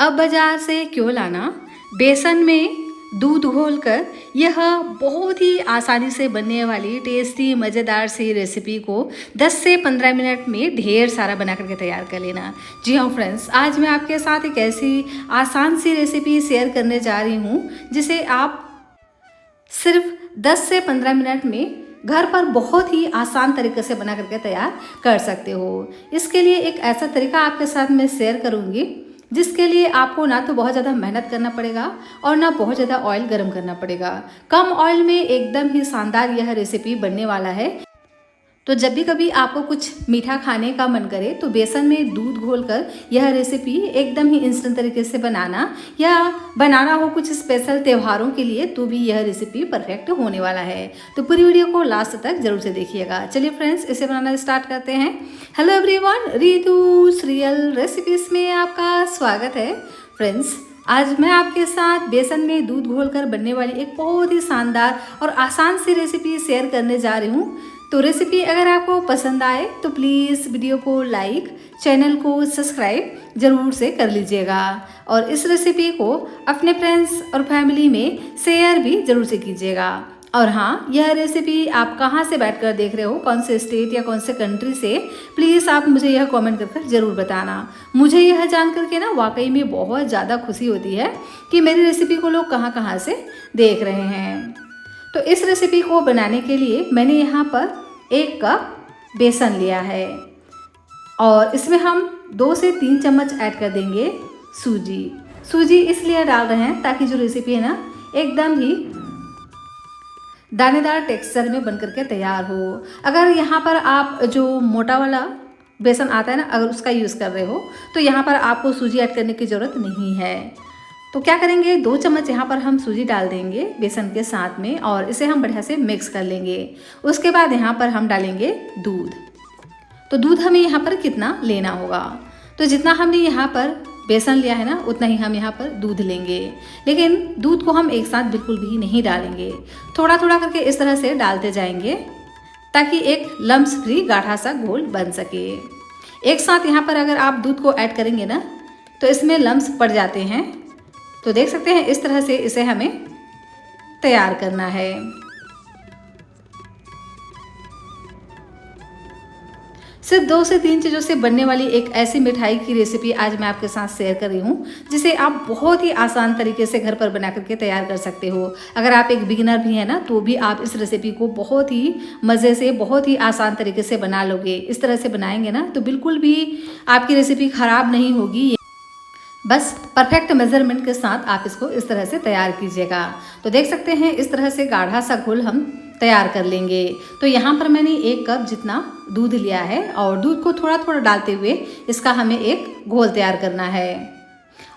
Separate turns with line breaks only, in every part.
अब बाजार से क्यों लाना, बेसन में दूध घोलकर यह बहुत ही आसानी से बनने वाली टेस्टी मज़ेदार सी रेसिपी को 10 से 15 मिनट में ढेर सारा बना करके तैयार कर लेना। जी हाँ फ्रेंड्स, आज मैं आपके साथ एक ऐसी आसान सी रेसिपी शेयर करने जा रही हूँ जिसे आप सिर्फ 10 से 15 मिनट में घर पर बहुत ही आसान तरीके से बना करके तैयार कर सकते हो। इसके लिए एक ऐसा तरीका आपके साथ मैं शेयर करूँगी जिसके लिए आपको ना तो बहुत ज़्यादा मेहनत करना पड़ेगा और ना बहुत ज़्यादा ऑयल गर्म करना पड़ेगा। कम ऑयल में एकदम ही शानदार यह रेसिपी बनने वाला है। तो जब भी कभी आपको कुछ मीठा खाने का मन करे तो बेसन में दूध घोलकर यह रेसिपी एकदम ही इंस्टेंट तरीके से बनाना, या बनाना हो कुछ स्पेशल त्योहारों के लिए तो भी यह रेसिपी परफेक्ट होने वाला है। तो पूरी वीडियो को लास्ट तक जरूर से देखिएगा। चलिए फ्रेंड्स, इसे बनाना स्टार्ट करते हैं। हेलो एवरीवन, रितुस रियल रेसिपीज में आपका स्वागत है। फ्रेंड्स, आज मैं आपके साथ बेसन में दूध घोलकर बनने वाली एक बहुत ही शानदार और आसान सी रेसिपी शेयर करने जा रही हूँ। तो रेसिपी अगर आपको पसंद आए तो प्लीज़ वीडियो को लाइक, चैनल को सब्सक्राइब ज़रूर से कर लीजिएगा और इस रेसिपी को अपने फ्रेंड्स और फैमिली में शेयर भी ज़रूर से कीजिएगा। और हाँ, यह रेसिपी आप कहाँ से बैठकर देख रहे हो, कौन से स्टेट या कौन से कंट्री से, प्लीज़ आप मुझे यह कमेंट कर ज़रूर बताना। मुझे यह जान करके ना वाकई में बहुत ज़्यादा खुशी होती है कि मेरी रेसिपी को लोग कहाँ से देख रहे हैं। तो इस रेसिपी को बनाने के लिए मैंने यहाँ पर 1 कप बेसन लिया है और इसमें हम 2 से 3 चम्मच ऐड कर देंगे सूजी इसलिए डाल रहे हैं ताकि जो रेसिपी है ना एकदम ही दानेदार टेक्सचर में बन करके तैयार हो। अगर यहाँ पर आप जो मोटा वाला बेसन आता है ना, अगर उसका यूज़ कर रहे हो तो यहाँ पर आपको सूजी ऐड करने की ज़रूरत नहीं है। तो क्या करेंगे, 2 चम्मच यहाँ पर हम सूजी डाल देंगे बेसन के साथ में और इसे हम बढ़िया से मिक्स कर लेंगे। उसके बाद यहाँ पर हम डालेंगे दूध। तो दूध हमें यहाँ पर कितना लेना होगा, तो जितना हमने यहाँ पर बेसन लिया है ना उतना ही हम यहाँ पर दूध लेंगे। लेकिन दूध को हम एक साथ बिल्कुल भी नहीं डालेंगे, थोड़ा थोड़ा करके इस तरह से डालते जाएंगे ताकि एक लम्स फ्री गाढ़ा सा घोल बन सके। एक साथ यहाँ पर अगर आप दूध को ऐड करेंगे ना तो इसमें लम्स पड़ जाते हैं। तो देख सकते हैं इस तरह से इसे हमें तैयार करना है। सिर्फ 2 से 3 चीज़ों से बनने वाली एक ऐसी मिठाई की रेसिपी आज मैं आपके साथ शेयर कर रही हूँ जिसे आप बहुत ही आसान तरीके से घर पर बना करके तैयार कर सकते हो। अगर आप एक बिगिनर भी हैं ना तो भी आप इस रेसिपी को बहुत ही मज़े से, बहुत ही आसान तरीके से बना लोगे। इस तरह से बनाएंगे ना तो बिल्कुल भी आपकी रेसिपी ख़राब नहीं होगी। बस परफेक्ट मेजरमेंट के साथ आप इसको इस तरह से तैयार कीजिएगा। तो देख सकते हैं इस तरह से गाढ़ा सा घोल हम तैयार कर लेंगे। तो यहाँ पर मैंने 1 कप जितना दूध लिया है और दूध को थोड़ा थोड़ा डालते हुए इसका हमें एक घोल तैयार करना है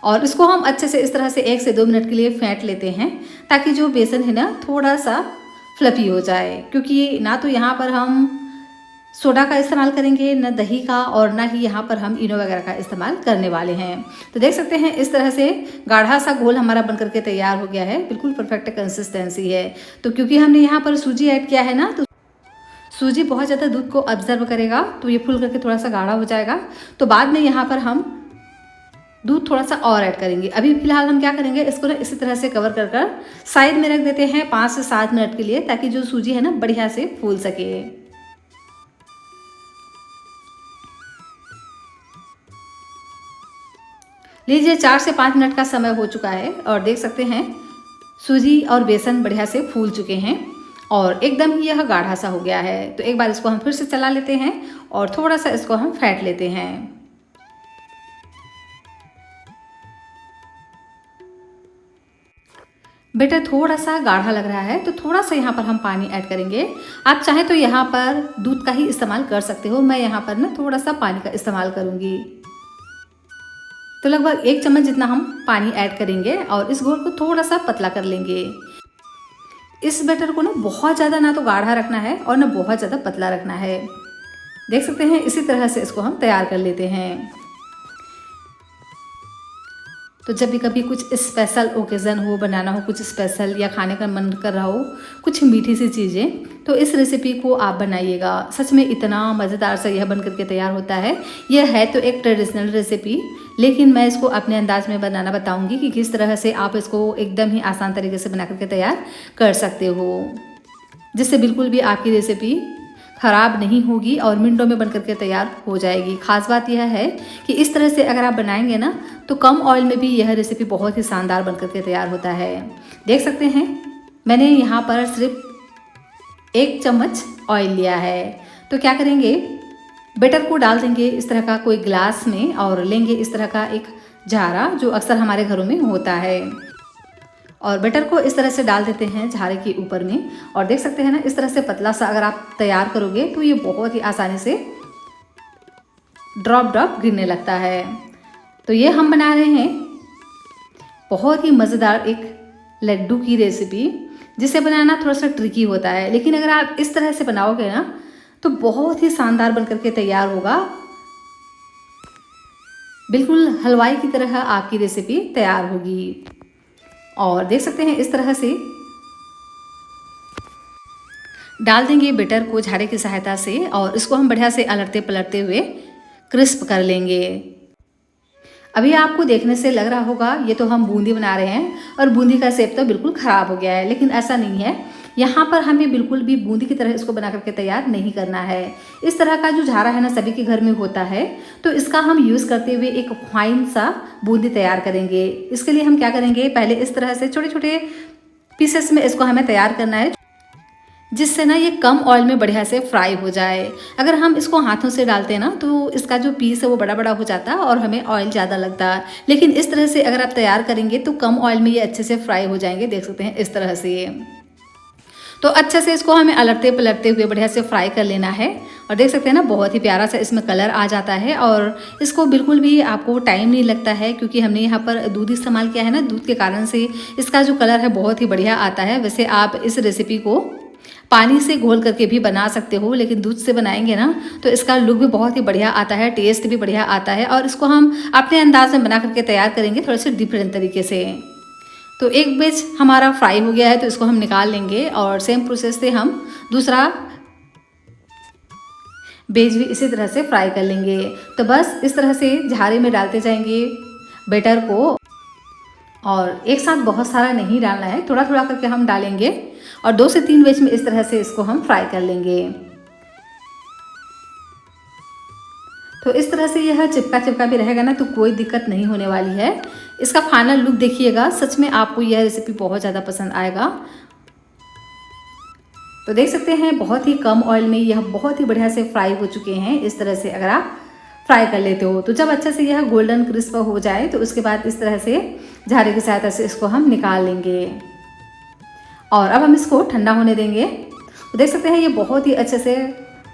और इसको हम अच्छे से इस तरह से 1 से 2 मिनट के लिए फेंट लेते हैं ताकि जो बेसन है ना थोड़ा सा फ्लफी हो जाए, क्योंकि ना तो यहाँ पर हम सोडा का इस्तेमाल करेंगे, न दही का, और ना ही यहाँ पर हम इनो वगैरह का इस्तेमाल करने वाले हैं। तो देख सकते हैं इस तरह से गाढ़ा सा घोल हमारा बन करके तैयार हो गया है, बिल्कुल परफेक्ट कंसिस्टेंसी है। तो क्योंकि हमने यहाँ पर सूजी ऐड किया है ना तो सूजी बहुत ज़्यादा दूध को ऑब्जर्व करेगा तो ये फूल करके थोड़ा सा गाढ़ा हो जाएगा। तो बाद में यहाँ पर हम दूध थोड़ा सा और ऐड करेंगे। अभी फिलहाल हम क्या करेंगे, इसको ना इसी तरह से कवर कर साइड में रख देते हैं 5 से 7 मिनट के लिए ताकि जो सूजी है ना बढ़िया से फूल सके। लीजिए 4 से 5 मिनट का समय हो चुका है और देख सकते हैं सूजी और बेसन बढ़िया से फूल चुके हैं और एकदम ही यह गाढ़ा सा हो गया है। तो एक बार इसको हम फिर से चला लेते हैं और थोड़ा सा इसको हम फेंट लेते हैं। बेटा थोड़ा सा गाढ़ा लग रहा है तो थोड़ा सा यहाँ पर हम पानी ऐड करेंगे। आप चाहें तो यहाँ पर दूध का ही इस्तेमाल कर सकते हो, मैं यहाँ पर ना थोड़ा सा पानी का इस्तेमाल करूँगी। तो लगभग 1 चम्मच जितना हम पानी ऐड करेंगे और इस घोल को थोड़ा सा पतला कर लेंगे। इस बैटर को ना बहुत ज़्यादा ना तो गाढ़ा रखना है और ना बहुत ज़्यादा पतला रखना है। देख सकते हैं इसी तरह से इसको हम तैयार कर लेते हैं। तो जब भी कभी कुछ स्पेशल ओकेज़न हो, बनाना हो कुछ स्पेशल या खाने का मन कर रहा हो कुछ मीठी सी चीज़ें, तो इस रेसिपी को आप बनाइएगा। सच में इतना मज़ेदार सा यह बन करके तैयार होता है। यह है तो एक ट्रेडिशनल रेसिपी, लेकिन मैं इसको अपने अंदाज में बनाना बताऊंगी कि किस तरह से आप इसको एकदम ही आसान तरीके से बना करके तैयार कर सकते हो, जिससे बिल्कुल भी आपकी रेसिपी ख़राब नहीं होगी और मिनटों में बन करके तैयार हो जाएगी। ख़ास बात यह है कि इस तरह से अगर आप बनाएंगे ना तो कम ऑयल में भी यह रेसिपी बहुत ही शानदार बन करके तैयार होता है। देख सकते हैं मैंने यहाँ पर सिर्फ 1 चम्मच ऑयल लिया है। तो क्या करेंगे, बैटर को डाल देंगे इस तरह का कोई ग्लास में और लेंगे इस तरह का एक झारा जो अक्सर हमारे घरों में होता है, और बैटर को इस तरह से डाल देते हैं झारे के ऊपर में। और देख सकते हैं ना इस तरह से पतला सा अगर आप तैयार करोगे तो ये बहुत ही आसानी से ड्रॉप ड्रॉप गिरने लगता है। तो ये हम बना रहे हैं बहुत ही मज़ेदार एक लड्डू की रेसिपी, जिसे बनाना थोड़ा सा ट्रिकी होता है, लेकिन अगर आप इस तरह से बनाओगे ना तो बहुत ही शानदार बन करके तैयार होगा। बिल्कुल हलवाई की तरह आपकी रेसिपी तैयार होगी। और देख सकते हैं इस तरह से डाल देंगे बैटर को झाड़े की सहायता से और इसको हम बढ़िया से अलटते पलटते हुए क्रिस्प कर लेंगे। अभी आपको देखने से लग रहा होगा ये तो हम बूंदी बना रहे हैं और बूंदी का शेप तो बिल्कुल ख़राब हो गया है, लेकिन ऐसा नहीं है। यहाँ पर हमें बिल्कुल भी बूंदी की तरह इसको बना करके तैयार नहीं करना है। इस तरह का जो झारा है ना सभी के घर में होता है, तो इसका हम यूज़ करते हुए एक फाइन सा बूंदी तैयार करेंगे। इसके लिए हम क्या करेंगे, पहले इस तरह से छोटे छोटे पीसेस में इसको हमें तैयार करना है, जिससे ना ये कम ऑयल में बढ़िया से फ्राई हो जाए। अगर हम इसको हाथों से डालते हैं ना तो इसका जो पीस है वो बड़ा बड़ा हो जाता है और हमें ऑयल ज़्यादा लगता है, लेकिन इस तरह से अगर आप तैयार करेंगे तो कम ऑयल में ये अच्छे से फ्राई हो जाएंगे। देख सकते हैं इस तरह से। तो अच्छे से इसको हमें अलटते पलटते हुए बढ़िया से फ्राई कर लेना है। और देख सकते हैं ना बहुत ही प्यारा सा इसमें कलर आ जाता है और इसको बिल्कुल भी आपको टाइम नहीं लगता है, क्योंकि हमने यहाँ पर दूध इस्तेमाल किया है ना, दूध के कारण से इसका जो कलर है बहुत ही बढ़िया आता है। वैसे आप इस रेसिपी को पानी से घोल करके भी बना सकते हो, लेकिन दूध से बनाएंगे ना तो इसका लुक भी बहुत ही बढ़िया आता है, टेस्ट भी बढ़िया आता है। और इसको हम अपने अंदाज में बना करके तैयार करेंगे थोड़े से डिफरेंट तरीके से। तो एक बैच हमारा फ्राई हो गया है तो इसको हम निकाल लेंगे और सेम प्रोसेस से हम दूसरा बैच भी इसी तरह से फ्राई कर लेंगे। तो बस इस तरह से झारे में डालते जाएंगे बैटर को, और एक साथ बहुत सारा नहीं डालना है, थोड़ा थोड़ा करके हम डालेंगे और 2 से 3 बैच में इस तरह से इसको हम फ्राई कर लेंगे। तो इस तरह से यह चिपका चिपका भी रहेगा ना तो कोई दिक्कत नहीं होने वाली है। इसका फाइनल लुक देखिएगा, सच में आपको यह रेसिपी बहुत ज़्यादा पसंद आएगा। तो देख सकते हैं बहुत ही कम ऑयल में यह बहुत ही बढ़िया से फ्राई हो चुके हैं। इस तरह से अगर आप फ्राई कर लेते हो तो जब अच्छे से यह गोल्डन क्रिस्प हो जाए तो उसके बाद इस तरह से झारे की सहायता से इसको हम निकाल लेंगे और अब हम इसको ठंडा होने देंगे। तो देख सकते हैं ये बहुत ही अच्छे से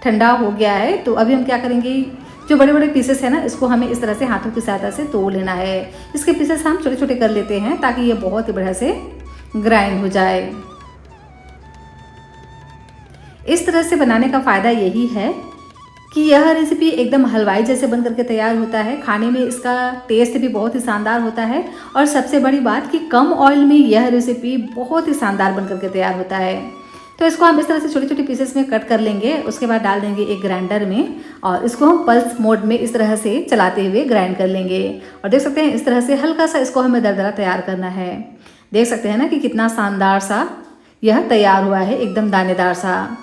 ठंडा हो गया है। तो अभी हम क्या करेंगे, जो बड़े बड़े पीसेस है ना इसको हमें इस तरह से हाथों की सहायता से तोड़ लेना है। इसके पीसेस हम छोटे छोटे कर लेते हैं ताकि ये बहुत ही बढ़िया से ग्राइंड हो जाए। इस तरह से बनाने का फ़ायदा यही है कि यह रेसिपी एकदम हलवाई जैसे बन करके तैयार होता है। खाने में इसका टेस्ट भी बहुत ही शानदार होता है और सबसे बड़ी बात कि कम ऑयल में यह रेसिपी बहुत ही शानदार बन करके तैयार होता है। तो इसको हम इस तरह से छोटे छोटे पीसेस में कट कर लेंगे, उसके बाद डाल देंगे एक ग्राइंडर में और इसको हम पल्स मोड में इस तरह से चलाते हुए ग्राइंड कर लेंगे। और देख सकते हैं इस तरह से हल्का सा इसको हमें दरदरा तैयार करना है। देख सकते हैं ना कि कितना शानदार सा यह तैयार हुआ है, एकदम दानेदार सा,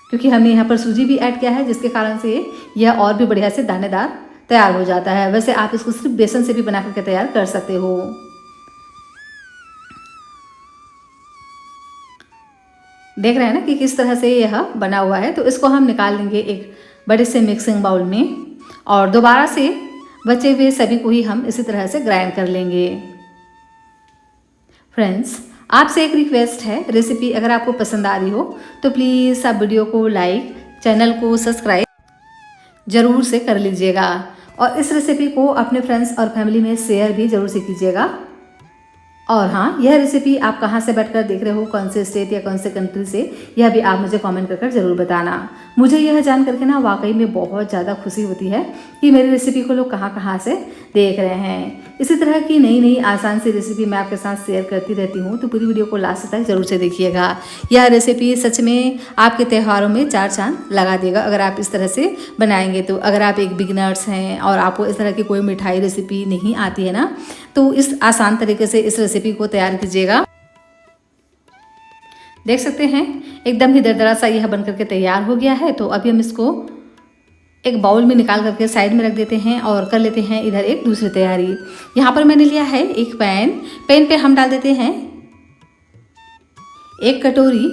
क्योंकि हमने यहाँ पर सूजी भी ऐड किया है जिसके कारण से यह और भी बढ़िया से दानेदार तैयार हो जाता है। वैसे आप इसको सिर्फ बेसन से भी बना करके तैयार कर सकते हो। देख रहे हैं ना कि किस तरह से यह बना हुआ है। तो इसको हम निकाल लेंगे एक बड़े से मिक्सिंग बाउल में और दोबारा से बचे हुए सभी को ही हम इसी तरह से ग्राइंड कर लेंगे। फ्रेंड्स, आपसे एक रिक्वेस्ट है, रेसिपी अगर आपको पसंद आ रही हो तो प्लीज़ आप वीडियो को लाइक, चैनल को सब्सक्राइब ज़रूर से कर लीजिएगा और इस रेसिपी को अपने फ्रेंड्स और फैमिली में शेयर भी ज़रूर से कीजिएगा। और हाँ, यह रेसिपी आप कहाँ से बैठकर देख रहे हो, कौन से स्टेट या कौन से कंट्री से, यह भी आप मुझे कमेंट कर ज़रूर बताना। मुझे यह जान करके ना वाकई में बहुत ज़्यादा खुशी होती है कि मेरी रेसिपी को लोग कहाँ कहाँ से देख रहे हैं। इसी तरह की नई नई आसान सी रेसिपी मैं आपके साथ शेयर करती रहती हूँ, तो पूरी वीडियो को लास्ट तक ज़रूर से देखिएगा। यह रेसिपी सच में आपके त्योहारों में चार चांद लगा देगा अगर आप इस तरह से बनाएंगे तो। अगर आप एक बिगिनर्स हैं और आपको इस तरह की कोई मिठाई रेसिपी नहीं आती है ना, तो इस आसान तरीके से इस रेसिपी को तैयार कीजिएगा। देख सकते हैं एकदम ही दरदरा सा यह बन करके तैयार हो गया है। तो अभी हम इसको एक बाउल में निकाल करके साइड में रख देते हैं और कर लेते हैं इधर एक दूसरी तैयारी। यहाँ पर मैंने लिया है एक पैन पे हम डाल देते हैं 1 कटोरी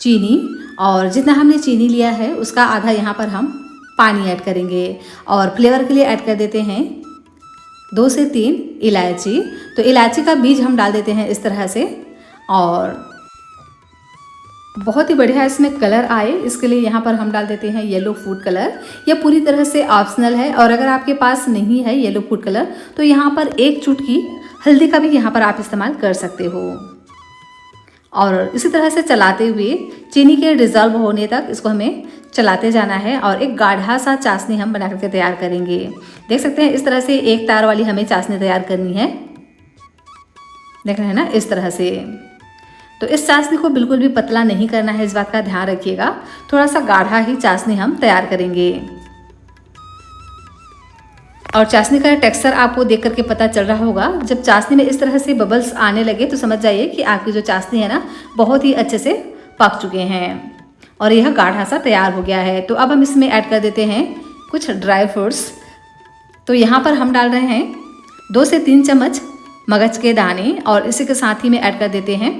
चीनी, और जितना हमने चीनी लिया है उसका आधा यहाँ पर हम पानी ऐड करेंगे। और फ्लेवर के लिए ऐड कर देते हैं 2 से 3 इलायची। तो इलायची का बीज हम डाल देते हैं इस तरह से, और बहुत ही बढ़िया इसमें कलर आए इसके लिए यहाँ पर हम डाल देते हैं येलो फूड कलर। यह पूरी तरह से ऑप्शनल है, और अगर आपके पास नहीं है येलो फूड कलर तो यहाँ पर 1 चुटकी हल्दी का भी यहाँ पर आप इस्तेमाल कर सकते हो। और इसी तरह से चलाते हुए चीनी के डिज़ोल्व होने तक इसको हमें चलाते जाना है, और एक गाढ़ा सा चाशनी हम बना करके तैयार करेंगे। देख सकते हैं इस तरह से एक तार वाली हमें चाशनी तैयार करनी है। देख रहे हैं ना इस तरह से। तो इस चाशनी को बिल्कुल भी पतला नहीं करना है, इस बात का ध्यान रखिएगा। थोड़ा सा गाढ़ा ही चाशनी हम तैयार करेंगे। और चाशनी का टेक्सचर आपको देख करके पता चल रहा होगा, जब चाशनी में इस तरह से बबल्स आने लगे तो समझ जाइए कि आपकी जो चाशनी है ना बहुत ही अच्छे से पक चुके हैं और यह गाढ़ा सा तैयार हो गया है। तो अब हम इसमें ऐड कर देते हैं कुछ ड्राई फ्रूट्स। तो यहाँ पर हम डाल रहे हैं 2 से 3 चम्मच मगज के दाने, और इसी के साथ ही में ऐड कर देते हैं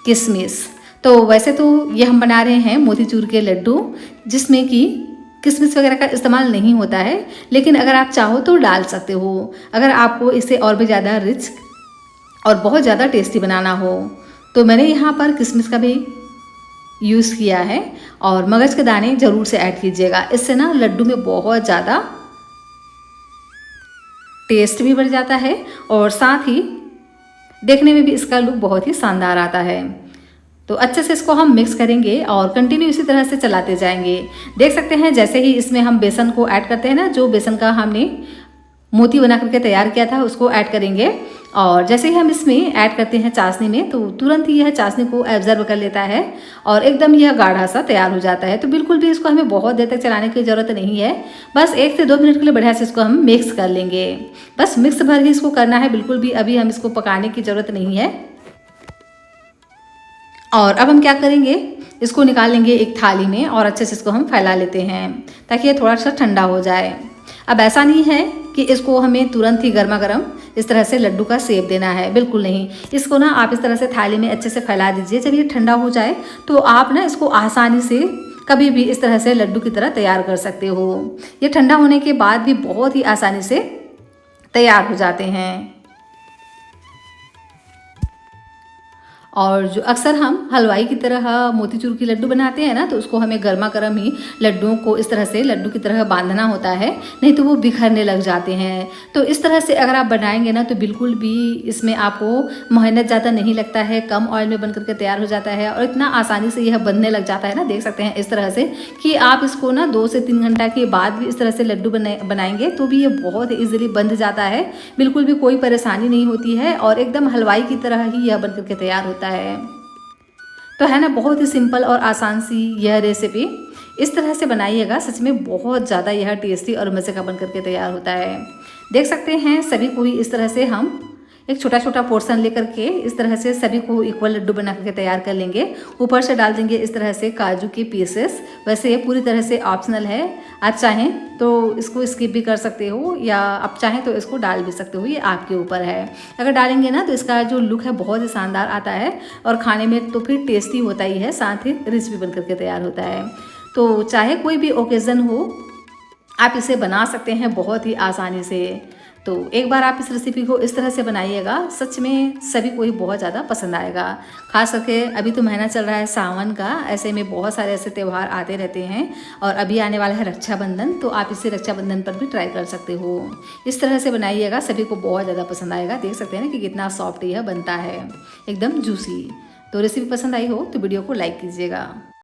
किशमिश। तो वैसे तो ये हम बना रहे हैं मोतीचूर के लड्डू, जिसमें कि किशमिश वगैरह का इस्तेमाल नहीं होता है, लेकिन अगर आप चाहो तो डाल सकते हो अगर आपको इसे और भी ज़्यादा रिच और बहुत ज़्यादा टेस्टी बनाना हो। तो मैंने यहाँ पर किशमिश का भी यूज़ किया है, और मगज के दाने ज़रूर से ऐड कीजिएगा। इससे ना लड्डू में बहुत ज़्यादा टेस्ट भी बढ़ जाता है, और साथ ही देखने में भी इसका लुक बहुत ही शानदार आता है। तो अच्छे से इसको हम मिक्स करेंगे और कंटिन्यू इसी तरह से चलाते जाएंगे। देख सकते हैं जैसे ही इसमें हम बेसन को ऐड करते हैं ना, जो बेसन का हमने मोती बना करके तैयार किया था उसको ऐड करेंगे, और जैसे ही हम इसमें ऐड करते हैं चाशनी में तो तुरंत ही यह चाशनी को एब्जर्व कर लेता है और एकदम यह गाढ़ा सा तैयार हो जाता है। तो बिल्कुल भी इसको हमें बहुत देर तक चलाने की ज़रूरत नहीं है, बस 1 से 2 मिनट के लिए बढ़िया से इसको हम मिक्स कर लेंगे। बस मिक्स भर ही इसको करना है, बिल्कुल भी अभी हम इसको पकाने की ज़रूरत नहीं है। और अब हम क्या करेंगे, इसको निकाल लेंगे एक थाली में और अच्छे से इसको हम फैला लेते हैं ताकि ये थोड़ा सा ठंडा हो जाए। अब ऐसा नहीं है कि इसको हमें तुरंत ही गर्मा गर्म इस तरह से लड्डू का शेप देना है, बिल्कुल नहीं। इसको ना आप इस तरह से थाली में अच्छे से फैला दीजिए। जब ये ठंडा हो जाए तो आप ना इसको आसानी से कभी भी इस तरह से लड्डू की तरह तैयार कर सकते हो। ये ठंडा होने के बाद भी बहुत ही आसानी से तैयार हो जाते हैं। और जो अक्सर हम हलवाई की तरह मोतीचूर की लड्डू बनाते हैं ना, तो उसको हमें गर्मा गर्म ही लड्डुओं को इस तरह से लड्डू की तरह बांधना होता है, नहीं तो वो बिखरने लग जाते हैं। तो इस तरह से अगर आप बनाएंगे ना तो बिल्कुल भी इसमें आपको मेहनत ज़्यादा नहीं लगता है, कम ऑयल में बन करके तैयार हो जाता है और इतना आसानी से यह बनने लग जाता है ना। देख सकते हैं इस तरह से कि आप इसको ना 2 से 3 घंटा के बाद भी इस तरह से लड्डू बनाएंगे तो भी ये बहुत ईजिली बंध जाता है, बिल्कुल भी कोई परेशानी नहीं होती है और एकदम हलवाई की तरह ही यह बन करके तैयार होता है। तो है ना बहुत ही सिंपल और आसान सी यह रेसिपी। इस तरह से बनाइएगा, सच में बहुत ज़्यादा यह टेस्टी और मज़े का बन करके तैयार होता है। देख सकते हैं सभी को ही इस तरह से हम एक छोटा छोटा पोर्शन लेकर के इस तरह से सभी को इक्वल लड्डू बना करके तैयार कर लेंगे। ऊपर से डाल देंगे इस तरह से काजू के पीसेस। वैसे ये पूरी तरह से ऑप्शनल है, आप चाहें तो इसको स्किप भी कर सकते हो या आप चाहें तो इसको डाल भी सकते हो, ये आपके ऊपर है। अगर डालेंगे ना तो इसका जो लुक है बहुत ही शानदार आता है और खाने में तो फिर टेस्टी होता ही है, साथ ही रिच भी बन करके तैयार होता है। तो चाहे कोई भी ओकेज़न हो आप इसे बना सकते हैं बहुत ही आसानी से। तो एक बार आप इस रेसिपी को इस तरह से बनाइएगा, सच में सभी को ही बहुत ज़्यादा पसंद आएगा। खास करके अभी तो महीना चल रहा है सावन का, ऐसे में बहुत सारे ऐसे त्यौहार आते रहते हैं और अभी आने वाला है रक्षाबंधन, तो आप इसे रक्षाबंधन पर भी ट्राई कर सकते हो। इस तरह से बनाइएगा, सभी को बहुत ज़्यादा पसंद आएगा। देख सकते हैं ना कि कितना सॉफ्ट यह बनता है, एकदम जूसी। तो रेसिपी पसंद आई हो तो वीडियो को लाइक कीजिएगा।